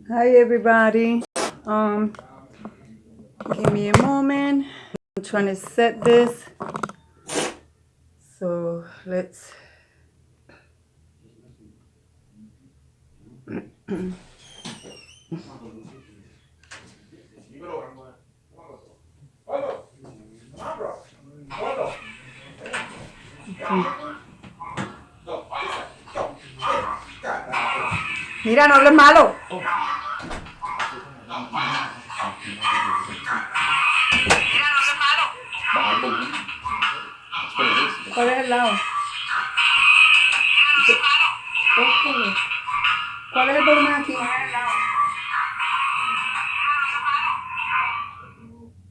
Hi everybody. Give me a moment. I'm trying to set this. So let's Mira, no hables malo. ¿Cuál es el lado? Este. ¿Cuál es el volumen aquí?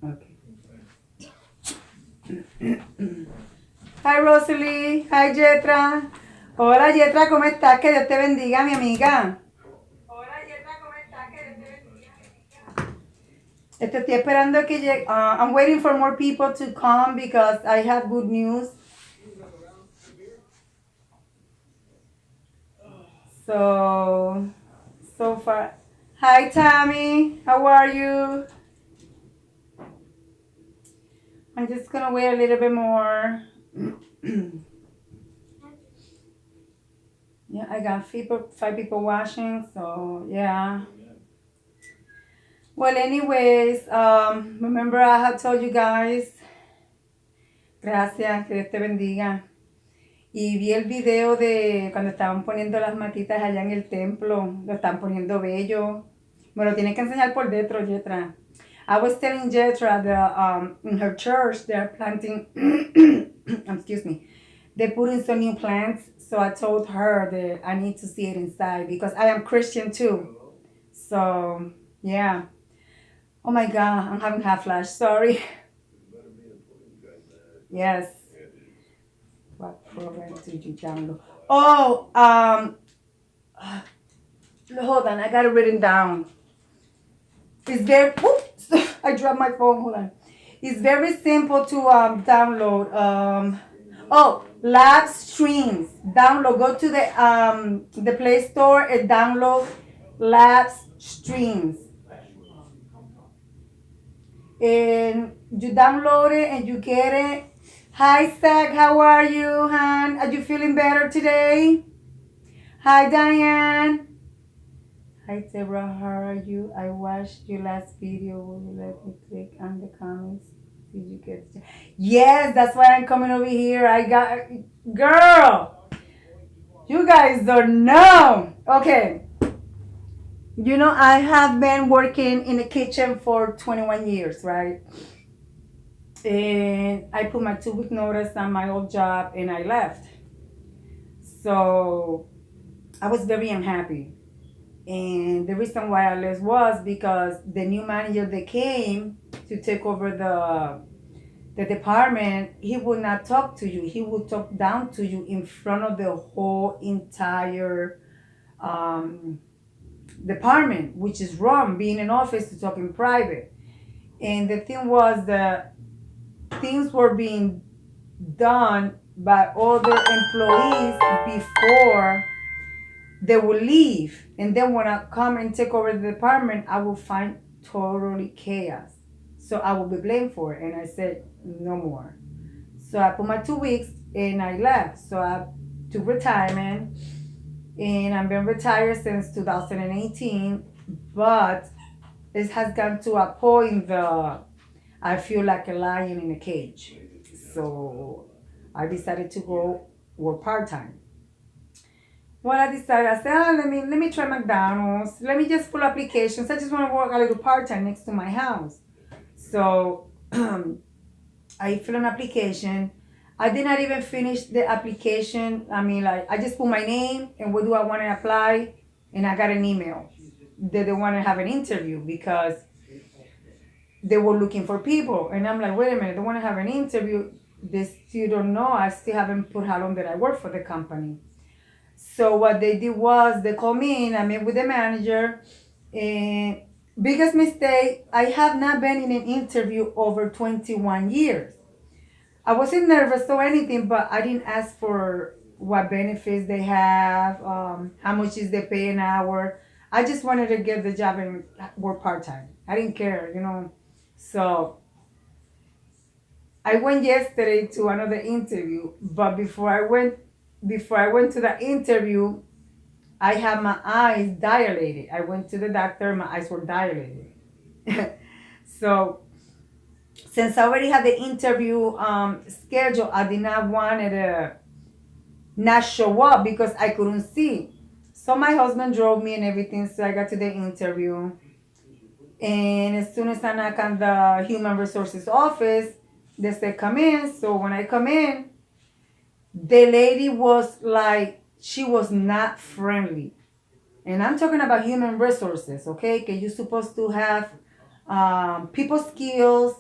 Okay. Hi Rosalie. Hi Yetra. Hola Yetra, ¿cómo estás? Que Dios te bendiga, mi amiga. Estoy esperando que llegue. I'm waiting for more people to come because I have good news. So far. Hi Tammy, how are you? I'm just gonna wait a little bit more. Yeah, I got five people watching, so yeah. Well, anyways, remember I had told you guys, gracias, que Dios te bendiga. Y vi el video de cuando estaban poniendo las matitas allá en el templo, lo están poniendo bello. Me lo tienes que enseñar por dentro, Jetra. I was telling Jetra that in her church they're planting, excuse me, they're putting some new plants. So I told her that I need to see it inside because I am Christian too. So yeah. Oh my God, I'm having half flash. Sorry. Yes. What program did you download? Oh, hold on, I got it written down. It's very, oops, I dropped my phone, hold on. It's very simple to download. Live streams. Download, go to the Play Store and download live streams. And you download it and you get it. Hi, Zach, how are you, hon? Are you feeling better today? Hi, Diane. Hi, Deborah, how are you? I watched your last video. Will you let me click on the comments? Did you get it? Yes, that's why I'm coming over here. Girl, you guys don't know. Okay. You know, I have been working in the kitchen for 21 years, right? And I put my 2-week notice on my old job and I left. So I was very unhappy. And the reason why I left was because the new manager that came to take over the department, he would not talk to you. He would talk down to you in front of the whole entire department, which is wrong, being in office to talk in private. And the thing was that things were being done by other employees before they will leave. And then when I come and take over the department, I will find totally chaos. So I will be blamed for it. And I said, no more. So I put my 2 weeks and I left. So I took retirement and I've been retired since 2018. But it has gone to a point that I feel like a lion in a cage. So I decided to go work part-time. Well, I decided, I said, let me try McDonald's. Let me just pull applications. I just want to work a little part-time next to my house. So I filled an application. I did not even finish the application. I mean, like, I just put my name and what do I want to apply. And I got an email that they want to have an interview because they were looking for people. And I'm like, wait a minute, they want to have an interview. They still don't know. I still haven't put how long that I work for the company. So what they did was they called me in. I met with the manager. And biggest mistake, I have not been in an interview over 21 years. I wasn't nervous or anything, but I didn't ask for what benefits they have, how much is they pay an hour. I just wanted to get the job and work part time. I didn't care, you know. So I went yesterday to another interview, but before I went to the interview, I had my eyes dilated. I went to the doctor, my eyes were dilated. So since I already had the interview scheduled, I did not want to not show up because I couldn't see. So my husband drove me and everything. So I got to the interview. And as soon as I knock on the human resources office, they said, come in. So when I come in, the lady was like, she was not friendly. And I'm talking about human resources, okay? Because you're supposed to have people skills.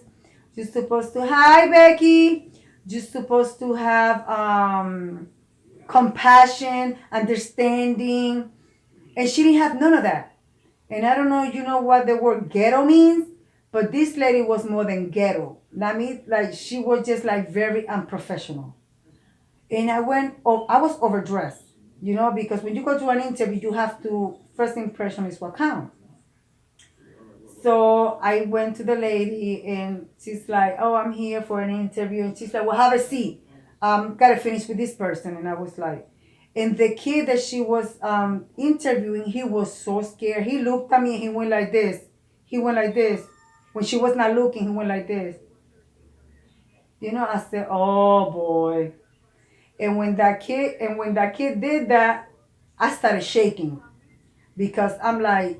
You're supposed to, hi, Becky. You're supposed to have compassion, understanding. And she didn't have none of that. And I don't know, you know what the word ghetto means? But this lady was more than ghetto. That means like she was just like very unprofessional. And I was overdressed, you know, because when you go to an interview, you have to, first impression is what counts. So I went to the lady and she's like, oh, I'm here for an interview. And she's like, well, have a seat. Gotta finish with this person. And I was like, and the kid that she was interviewing, he was so scared. He looked at me and he went like this. He went like this. When she was not looking, he went like this. You know, I said, oh boy. And when that kid did that, I started shaking because I'm like,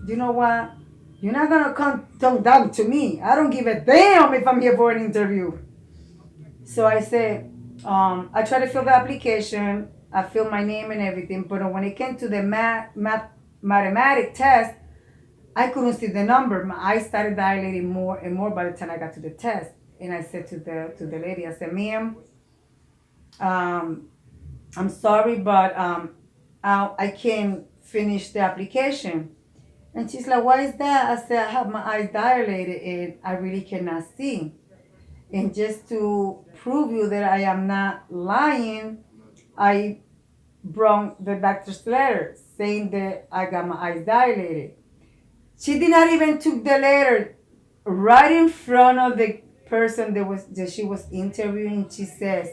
you know what? You're not gonna come talk down to me. I don't give a damn if I'm here for an interview. So I said, I tried to fill the application. I filled my name and everything, but when it came to the mathematic test, I couldn't see the number. My eyes started dilating more and more by the time I got to the test. And I said to the lady, I said, ma'am, um, I'm sorry, but I can't finish the application. And she's like, why is that? I said, I have my eyes dilated and I really cannot see. And just to prove you that I am not lying, I brought the doctor's letter saying that I got my eyes dilated. She did not even took the letter right in front of the person that she was interviewing. She says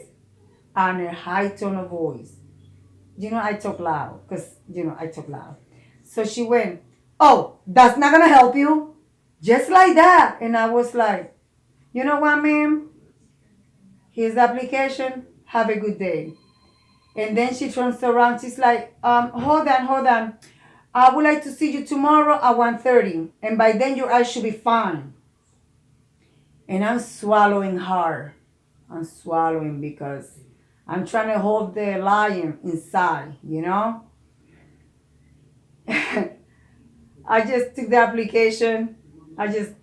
on a high tone of voice, you know, I talk loud because, you know, I talk loud. So she went, oh, that's not going to help you. Just like that. And I was like, you know what, ma'am? Here's the application. Have a good day. And then she turns around. She's like, hold on. I would like to see you tomorrow at 1:30. And by then your eyes should be fine. And I'm swallowing hard. I'm swallowing because I'm trying to hold the lion inside, you know? I just took the application. I just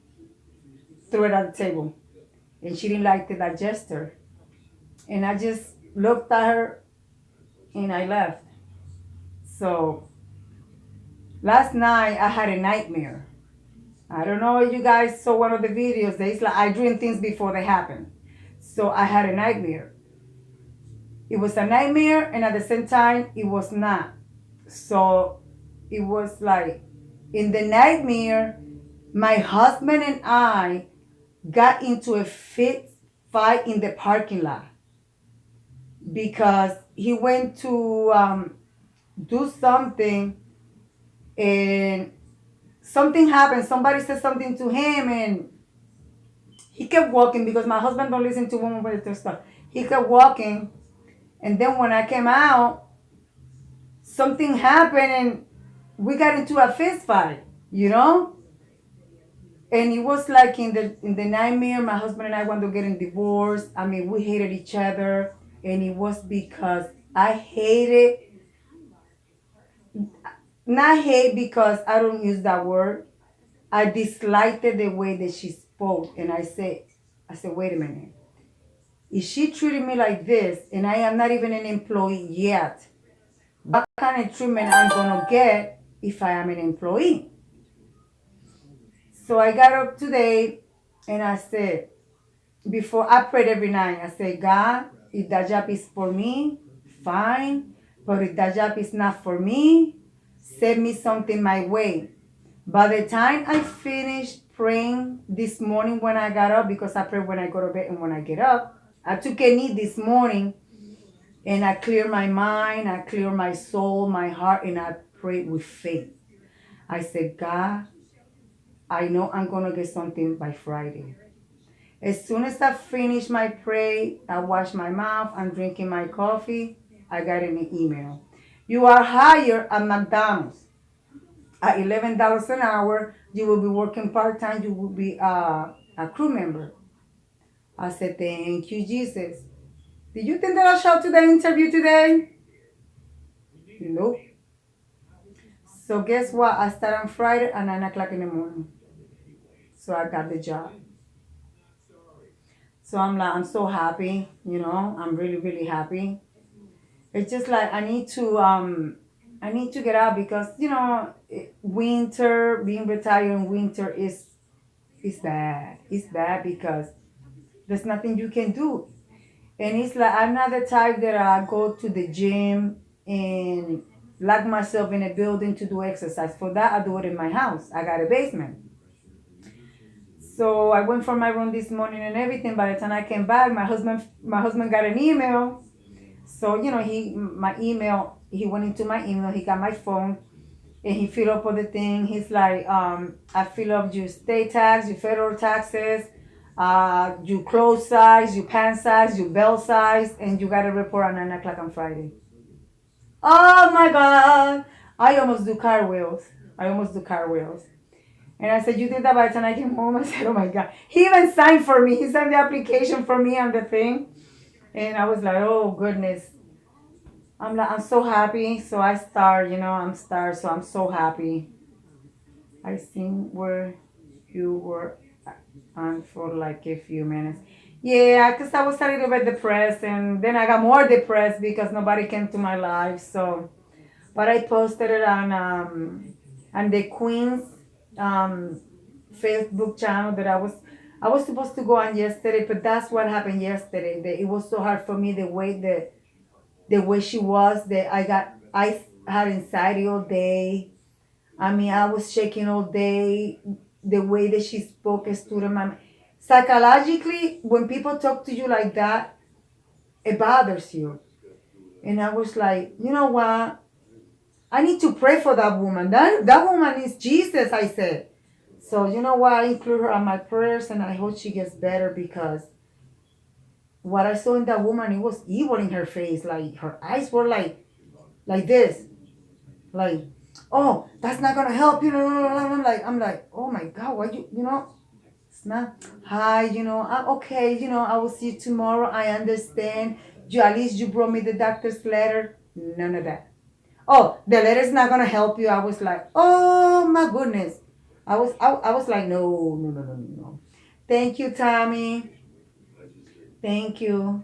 threw it at the table. And she didn't like the digester. And I just looked at her and I left. So last night I had a nightmare. I don't know if you guys saw one of the videos. It's like I dream things before they happen. So I had a nightmare. It was a nightmare and at the same time it was not. So it was like in the nightmare, my husband and I got into a fight in the parking lot because he went to do something and something happened. Somebody said something to him and he kept walking because my husband don't listen to women with their stuff. He kept walking and then when I came out, something happened and we got into a fist fight, you know? And it was like in the nightmare, my husband and I wanted to get a divorce. I mean, we hated each other. And it was because I hated, not hate because I don't use that word. I disliked the way that she spoke. And I said, wait a minute. If she treated me like this, and I am not even an employee yet, what kind of treatment I'm going to get if I am an employee? So I got up today and I said, before I prayed every night, I said, God, if that job is for me, fine. But if that job is not for me, send me something my way. By the time I finished praying this morning when I got up, because I pray when I go to bed and when I get up, I took a knee this morning and I clear my mind, I clear my soul, my heart, and I pray with faith. I said, God, I know I'm gonna get something by Friday. As soon as I finish my pray, I wash my mouth, I'm drinking my coffee, I got an email. You are hired at McDonald's at $11 an hour. You will be working part-time, you will be a crew member. I said, thank you, Jesus. Did you think that I'll show to the interview today? Nope. So guess what? I start on Friday at 9 o'clock in the morning. So I got the job. So I'm so happy, I'm really, really happy. It's just like I need to get out because, winter, being retired in winter is bad. It's bad because there's nothing you can do. And it's like I'm not the type that I go to the gym and lock myself in a building to do exercise. For that, I do it in my house. I got a basement. So I went for my run this morning and everything. By the time I came back, my husband got an email. So he went into my email. He got my phone, and he filled up all the thing. He's like, I fill up your state tax, your federal taxes, your clothes size, your pant size, your belt size, and you got to report at 9 o'clock on Friday. Oh my God! I almost do car wheels. I almost do car wheels. And I said, you did that by the time I came home. I said, oh my God. He even signed for me. He signed the application for me on the thing. And I was like, oh goodness. I'm so happy. So I start, so I'm so happy. I seen where you were on for like a few minutes. Yeah, because I was a little bit depressed and then I got more depressed because nobody came to my life. So, but I posted it on the Queen's um, Facebook channel that I was supposed to go on yesterday, but that's what happened yesterday. That it was so hard for me the way she was that I had anxiety all day. I mean, I was shaking all day. The way that she spoke stood in my psychologically. When people talk to you like that, it bothers you. And I was like, you know what? I need to pray for that woman. That woman is Jesus, I said. So you know what? I include her on my prayers, and I hope she gets better because what I saw in that woman, it was evil in her face. Like her eyes were like this, like, oh, that's not gonna help you. I'm like, oh my God, why it's not. Hi, I'm okay. I will see you tomorrow. I understand. You at least you brought me the doctor's letter. None of that. Oh, the letter's not gonna help you. I was like, oh my goodness. I was like, no, no, no, no, no, no. Thank you, Tommy. Thank you.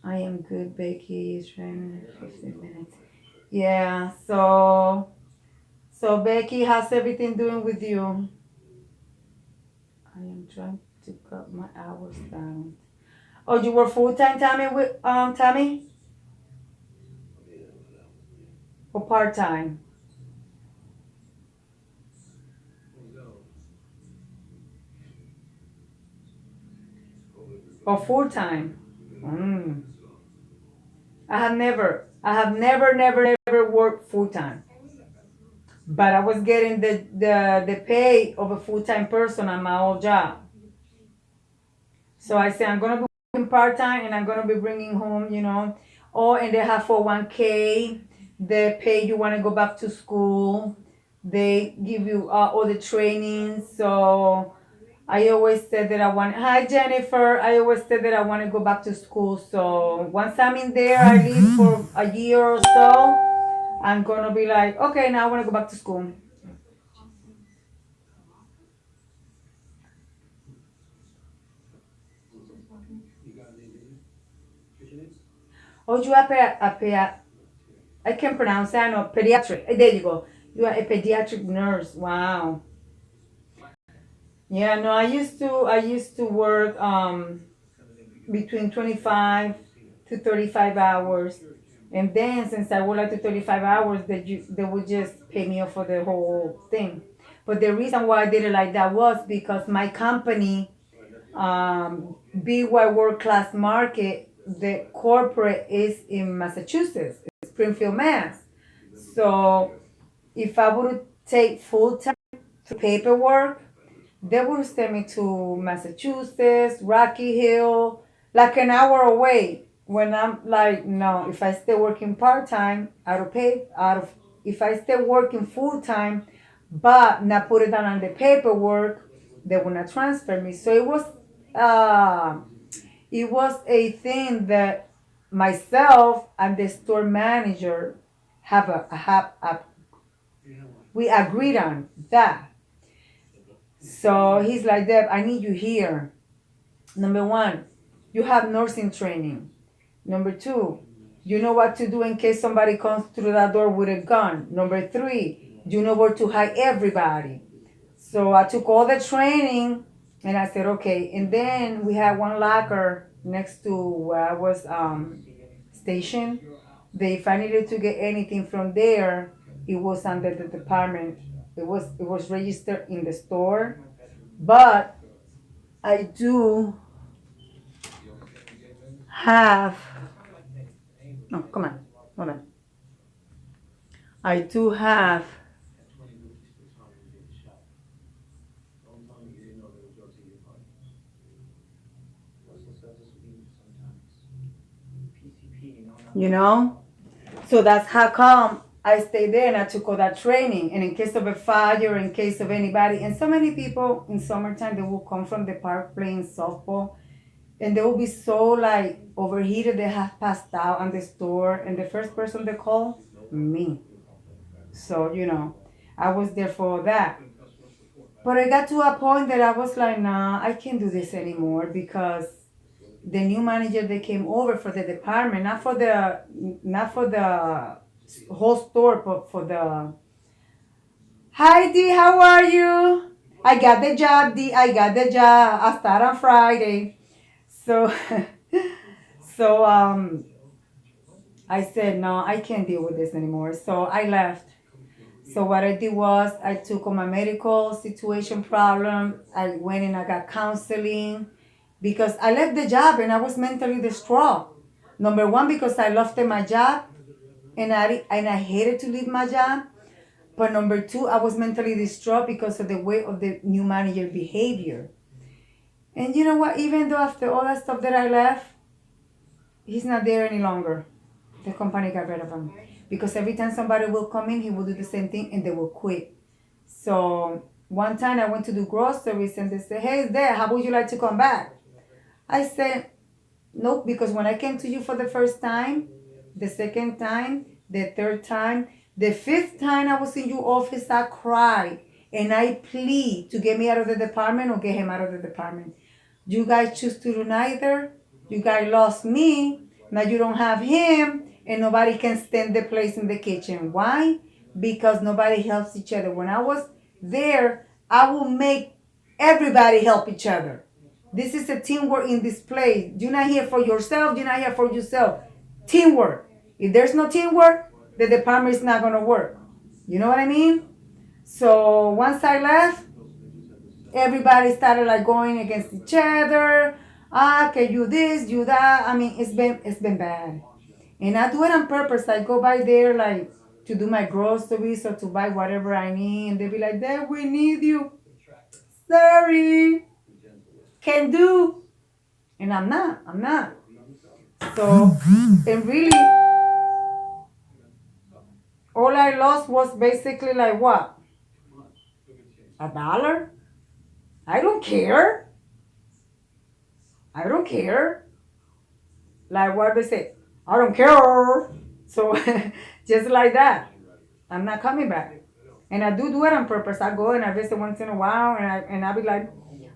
I am good, Becky. It's been 15 minutes. Yeah, so Becky, how's everything doing with you? I am trying to cut my hours down. Oh, you were full time, Tommy, with Tommy, or part time, or full time? Mm. I have never worked full time, but I was getting the pay of a full time person on my old job. So I said I'm gonna be working part time and I'm gonna be bringing home, Oh, and they have 401k. They pay you when you go back to school. They give you all the training. So I always said that I want. Hi Jennifer. I always said that I want to go back to school. So once I'm in there, I leave for a year or so. I'm gonna be like, okay, now I want to go back to school. Oh, you are I can pronounce that. No, pediatric. There you go. You are a pediatric nurse. Wow. Yeah. No, I used to work between 25 to 35 hours. And then since I work like the 35 hours, they would just pay me off for the whole thing. But the reason why I did it like that was because my company, BY World Class Market, the corporate is in Massachusetts, Springfield, Mass. So if I would take full time paperwork, they would send me to Massachusetts, Rocky Hill, like an hour away. When I'm like, no, if I stay working part time, out of pay, out of, if I stay working full time, but not put it down on the paperwork, they will not transfer me. So uh, it was a thing that myself and the store manager we agreed on that. So he's like, Deb, I need you here. Number one, you have nursing training. Number two, you know what to do in case somebody comes through that door with a gun. Number three, you know where to hide everybody. So I took all the training and I said, okay. And then we had one locker next to where I was stationed. If I needed to get anything from there, it was under the department. It was registered in the store. But I do have, no, come on, hold on. I do have, you know, so that's how come I stayed there and I took all that training. And in case of a fire, in case of anybody, and so many people in summertime, they will come from the park playing softball and they will be so like overheated, they have passed out on the store. And the first person they call, me. So, I was there for that. But I got to a point that I was like, nah, I can't do this anymore because the new manager that came over for the department, not for the whole store, but for the hi D, how are you? I got the job, D. I got the job. I start on Friday. So so I said no, I can't deal with this anymore. So I left. So what I did was I took on my medical situation problem. I went and I got counseling because I left the job and I was mentally distraught. Number one, because I loved my job and I hated to leave my job. But number two, I was mentally distraught because of the way of the new manager behavior. And you know what? Even though after all that stuff that I left, he's not there any longer. The company got rid of him. Because every time somebody will come in, he will do the same thing and they will quit. So one time I went to do groceries and they said, hey, there, how would you like to come back? I said, nope, because when I came to you for the first time, the second time, the third time, the fifth time I was in your office, I cried and I plead to get me out of the department or get him out of the department. You guys choose to do neither. You guys lost me. Now you don't have him and nobody can stand the place in the kitchen. Why? Because nobody helps each other. When I was there, I will make everybody help each other. This is a teamwork in this place. You're not here for yourself. You're not here for yourself. Teamwork. If there's no teamwork, the department is not going to work. You know what I mean? So once I left, everybody started like going against each other. Can you this, you that? I mean, it's been bad. And I do it on purpose. I go by there like to do my groceries or to buy whatever I need. And they be like, Dad, we need you. Sorry. Can do. And I'm not. So, and really, all I lost was basically like what? $1? I don't care. I don't care. Like what they say, I don't care. So just like that, I'm not coming back. And I do it on purpose. I go and I visit once in a while, and I be like,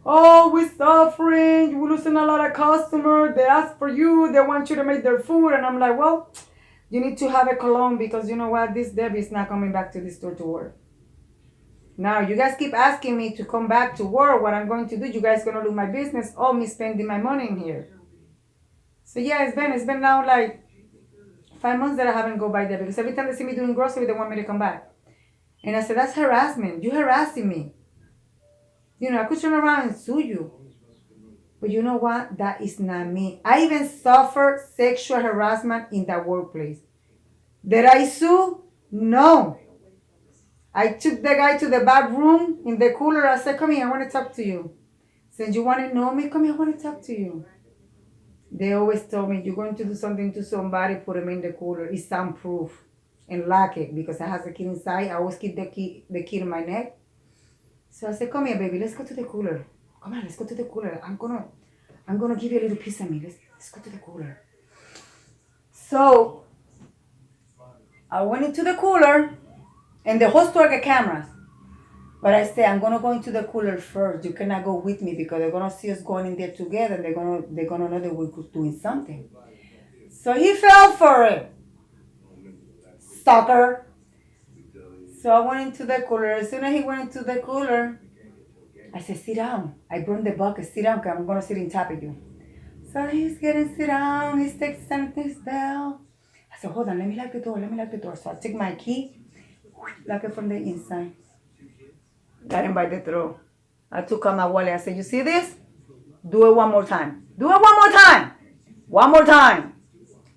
oh, we're suffering. We're losing a lot of customers. They ask for you. They want you to make their food, and I'm like, well, you need to have a cologne because you know what? This Debbie is not coming back to this store to work. Now you guys keep asking me to come back to work. What I'm going to do? You guys gonna lose my business or me spending my money in here. So yeah, it's been now like 5 months that I haven't go by there because every time they see me doing grocery, they want me to come back. And I said, that's harassment. You're harassing me. I could turn around and sue you. But you know what? That is not me. I even suffered sexual harassment in that workplace. Did I sue? No. I took the guy to the back room in the cooler. I said, come here, I want to talk to you. Since you want to know me, come here, I want to talk to you. They always told me, you're going to do something to somebody, put him in the cooler. It's soundproof and lock it because it has a key inside. I always keep the key in my neck. So I said, come here, baby, let's go to the cooler. Come on, let's go to the cooler. I'm gonna give you a little piece of me. Let's go to the cooler. So I went into the cooler and the whole store got cameras. But I said, I'm gonna go into the cooler first. You cannot go with me because they're gonna see us going in there together. They're gonna know that we're doing something. So he fell for it. Sucker. So I went into the cooler. As soon as he went into the cooler, I said, sit down. I brought the bucket. Sit down, because I'm going to sit on top of you. So he's getting sit down. He's texting his bell. I said, hold on. Let me lock the door. So I took my key, lock it from the inside. Got him by the throat. I took out my wallet. I said, you see this? Do it one more time. Do it one more time. One more time.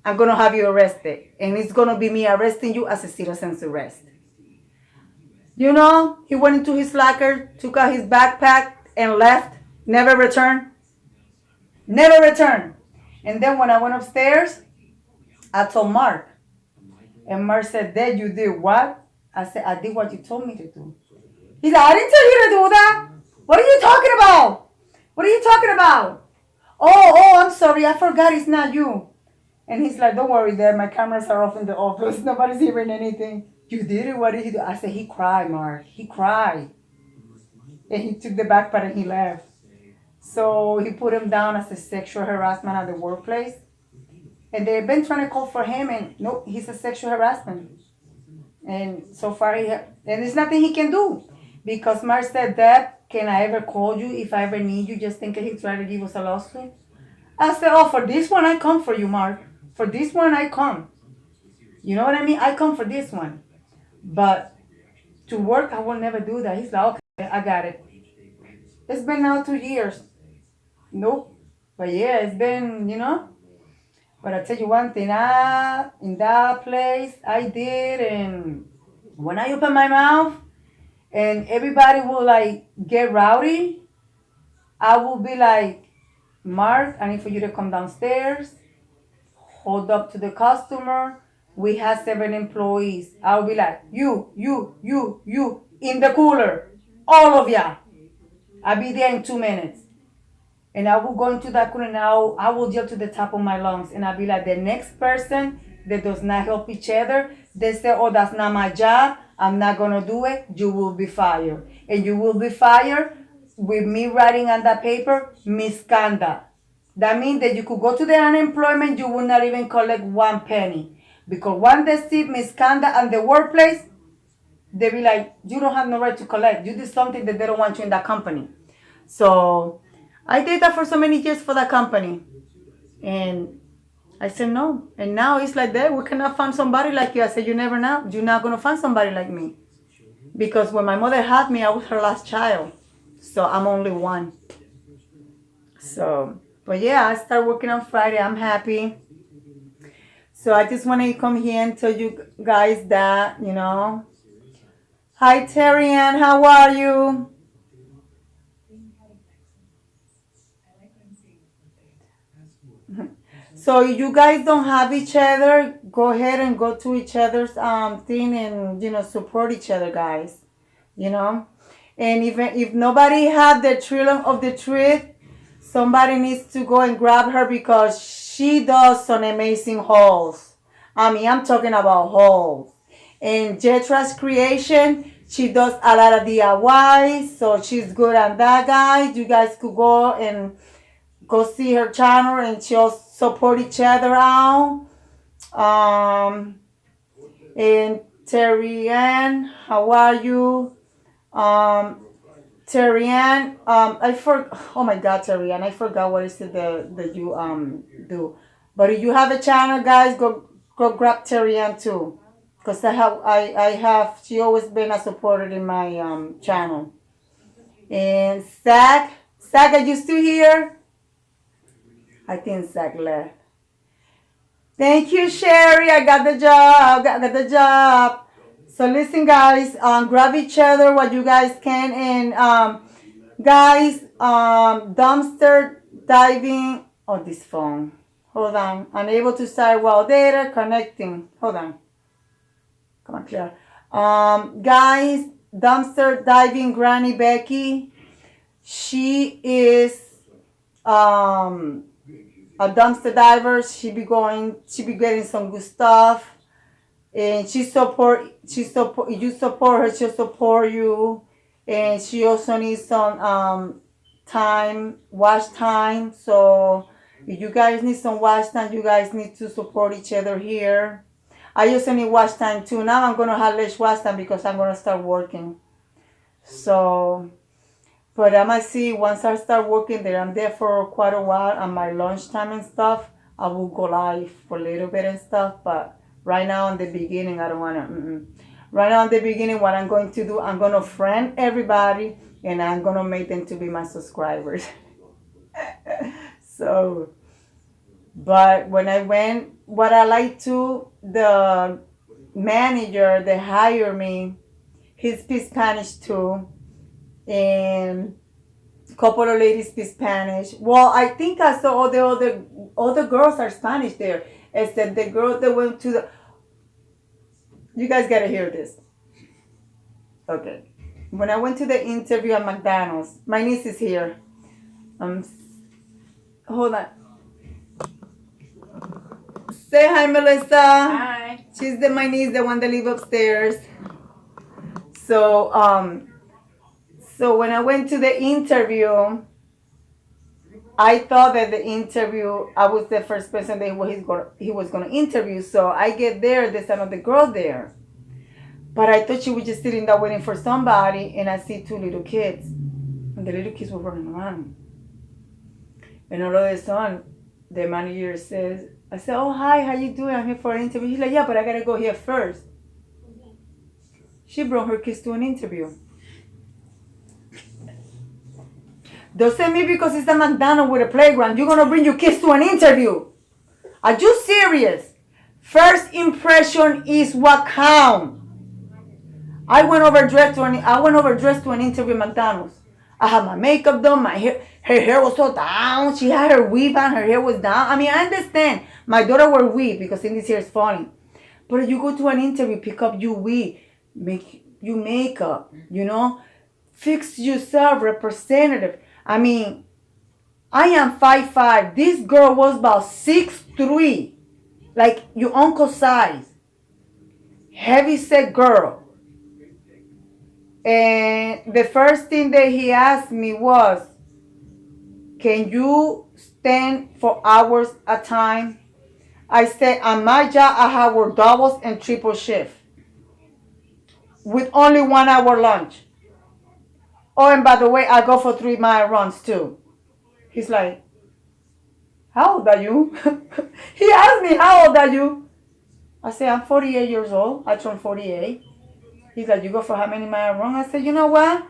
I'm going to have you arrested. And it's going to be me arresting you as a citizen's arrest. He went into his locker, took out his backpack, and left. Never returned. Never returned. And then when I went upstairs, I told Mark. And Mark said, Dad, you did what? I said, I did what you told me to do. He said, I didn't tell you to do that. What are you talking about? What are you talking about? Oh, I'm sorry. I forgot it's not you. And he's like, don't worry, Dad. My cameras are off in the office. Nobody's hearing anything. You did it? What did he do? I said, he cried, Mark. He cried. And he took the backpack and he left. So he put him down as a sexual harassment at the workplace. And they've been trying to call for him, and nope, he's a sexual harassment. And so far, and there's nothing he can do. Because Mark said, Dad, can I ever call you if I ever need you, just in case he tried to give us a lawsuit? I said, oh, for this one, I come for you, Mark. For this one, I come. You know what I mean? I come for this one. But to work, I will never do that. He's like, okay, I got it. It's been now 2 years. Nope. But yeah, it's been, But I tell you one thing, in that place, I did. And when I open my mouth and everybody will get rowdy, I will be like, Mark, I need for you to come downstairs, hold up to the customer. We have 7 employees. I'll be like, you, in the cooler. All of ya. I'll be there in 2 minutes. And I will go into that cooler and I will yell to the top of my lungs. And I'll be like, the next person that does not help each other, they say, oh, that's not my job. I'm not going to do it. You will be fired. And you will be fired with me writing on that paper, misconduct. That means that you could go to the unemployment, you will not even collect 1 penny. Because once they see misconduct in the workplace, they be like, you don't have no right to collect. You did something that they don't want you in that company. So I did that for so many years for that company. And I said no. And now it's like that. We cannot find somebody like you. I said, you never know. You're not going to find somebody like me. Because when my mother had me, I was her last child. So I'm only one. So, but yeah, I start working on Friday. I'm happy. So I just want to come here and tell you guys that, Hi, Terry Ann. How are you? So you guys don't have each other, go ahead and go to each other's thing and, support each other, guys. And even if nobody had the thrill of the truth, somebody needs to go and grab her because she does some amazing hauls. I'm talking about hauls. And Jetra's creation, she does a lot of DIY, so she's good at that, guys. You guys could go see her channel and she'll support each other out. And Terry Ann, how are you? Terry Ann, oh my God, Terry Ann, I forgot what is it that you do. But if you have a channel, guys, go go grab Terry-Ann too. Because she always been a supporter in my channel. And Zach, are you still here? I think Zach left. Thank you, Sherry. I got the job. Got the job. So listen, guys. Grab each other what you guys can, and guys, dumpster diving. Oh, this phone. Hold on. Unable to start while data connecting. Hold on. Come on, clear. Guys, dumpster diving Granny Becky. She is a dumpster diver. She be getting some good stuff, and you support her, she'll support you, and she also needs some watch time. So if you guys need some watch time, you guys need to support each other here. I also need watch time too. Now I'm gonna have less watch time because I'm gonna start working. So, but I might see once I start working there, I'm there for quite a while on my lunchtime and stuff. I will go live for a little bit and stuff. But right now in the beginning, I don't wanna. Right now in the beginning, what I'm going to do, I'm gonna friend everybody and I'm gonna make them to be my subscribers. So, but when I went, what I like to, the manager that hired me, he speaks Spanish too, and a couple of ladies speak Spanish. Well, I think I saw all the girls are Spanish there, except the girl that went to the. You guys gotta hear this. Okay, when I went to the interview at McDonald's, my niece is here. Hold on. Say hi, Melissa. Hi. She's my niece, the one that live upstairs. So so when I went to the interview, I thought that I was the first person that he was gonna interview. So I get there, there's another girl there, but I thought she was just sitting there waiting for somebody, and I see two little kids, and the little kids were running around, and all of a sudden, the manager says, I said, "Oh, hi, how you doing? I'm here for an interview." He's like, "Yeah, but I gotta go here first." She brought her kids to an interview. Doesn't mean because it's a McDonald's with a playground, you're gonna bring your kids to an interview. Are you serious? First impression is what counts. I went overdressed to an interview at McDonald's. I had my makeup done, her hair was so down. She had her weave on, her hair was down. I mean, I understand. My daughter wore weave because in this hair is funny. But if you go to an interview, pick up your weave, make your makeup, fix yourself, representative. I mean, I am 5'5". This girl was about 6'3", like your uncle size. Heavy set girl. And the first thing that he asked me was, "Can you stand for hours at a time?" I said, "On my job, I have worked doubles and triple shift with only 1 hour lunch. Oh, and by the way, I go for 3-mile runs too." He's like, "How old are you?" He asked me, "How old are you?" I said, "I'm 48 years old. I turned 48. He's like, "You go for how many miles run?" I said, "You know what?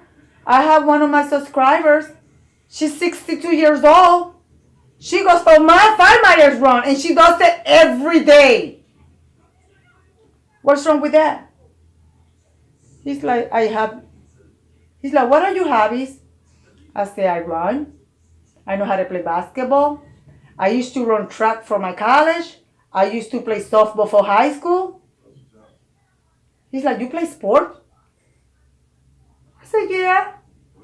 I have one of my subscribers. She's 62 years old. She goes for my 5 miles run, and she does it every day. What's wrong with that?" He's like, "What are your hobbies?" I say, "I run. I know how to play basketball. I used to run track for my college. I used to play softball for high school." He's like, "You play sport?" I said, "Yeah."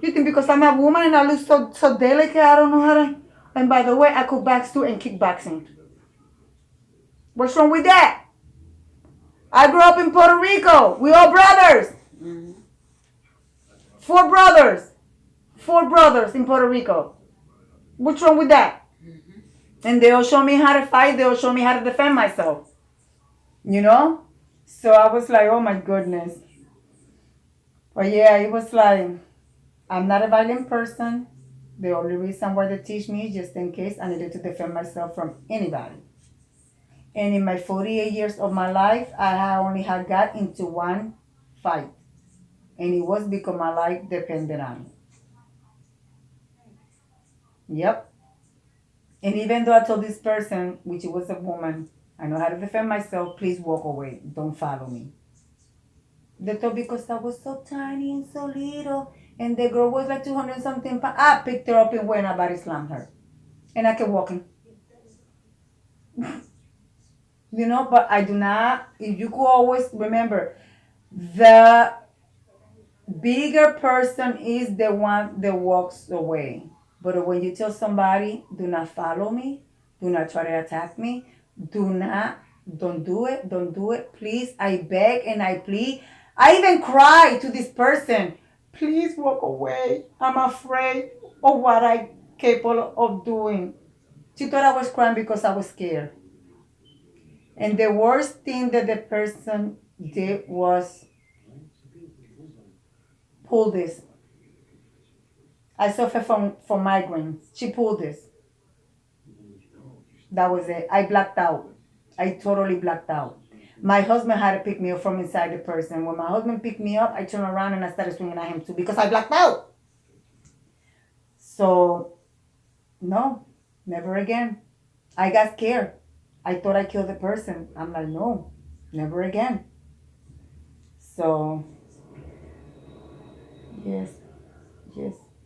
"You think because I'm a woman and I look so delicate, I don't know how to..." And by the way, I could box too and kickboxing. What's wrong with that? I grew up in Puerto Rico. We all brothers. Mm-hmm. Four brothers in Puerto Rico. What's wrong with that? Mm-hmm. And they all show me how to fight. They all show me how to defend myself. So I was like, oh my goodness. But yeah, it was like, I'm not a violent person. The only reason why they teach me is just in case I needed to defend myself from anybody. And in my 48 years of my life, I had only had got into one fight. And it was because my life depended on it. Yep. And even though I told this person, which it was a woman, I know how to defend myself, please walk away. Don't follow me. They thought because I was so tiny and so little, and the girl was like 200 something pounds, I picked her up and went about it, slammed her. And I kept walking. But I do not, if you could always remember, the bigger person is the one that walks away. But when you tell somebody, do not follow me, do not try to attack me, don't do it, please, I beg and I plead. I even cry to this person, please walk away. I'm afraid of what I'm capable of doing. She thought I was crying because I was scared. And the worst thing that the person did was pull this. I suffer from migraines. She pulled this. That was it. I blacked out. I totally blacked out. My husband had to pick me up from inside the person. When my husband picked me up, I turned around and I started swinging at him too because I blacked out. So, no, never again. I got scared. I thought I killed the person. I'm like, no, never again. So, yes,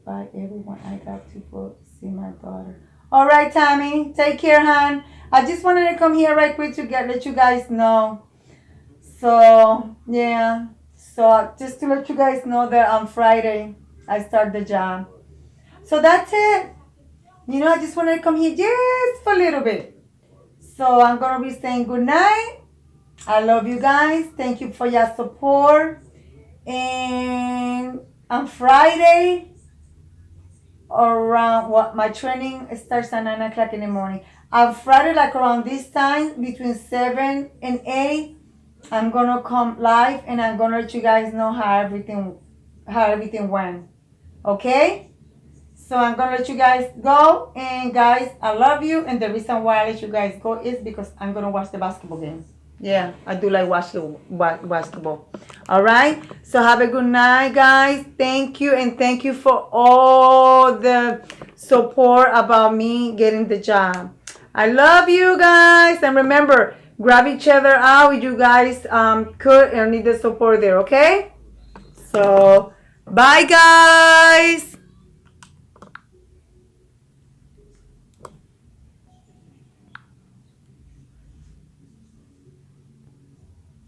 bye everyone. I got to go see my daughter. All right, Tommy, take care, hon. I just wanted to come here right quick to let you guys know. So, yeah. So, just to let you guys know that on Friday, I start the job. So, that's it. I just wanted to come here just for a little bit. So, I'm going to be saying good night. I love you guys. Thank you for your support. And on Friday, around my training starts at 9 o'clock in the morning. On Friday, like around this time, between 7 and 8, I'm gonna come live and I'm gonna let you guys know how everything went. Okay? So I'm gonna let you guys go. And guys, I love you. And the reason why I let you guys go is because I'm gonna watch the basketball game. Yeah, I do like basketball. All right. So have a good night, guys. Thank you. And thank you for all the support about me getting the job. I love you guys. And remember, grab each other out if you guys could and need the support there. Okay. So bye, guys.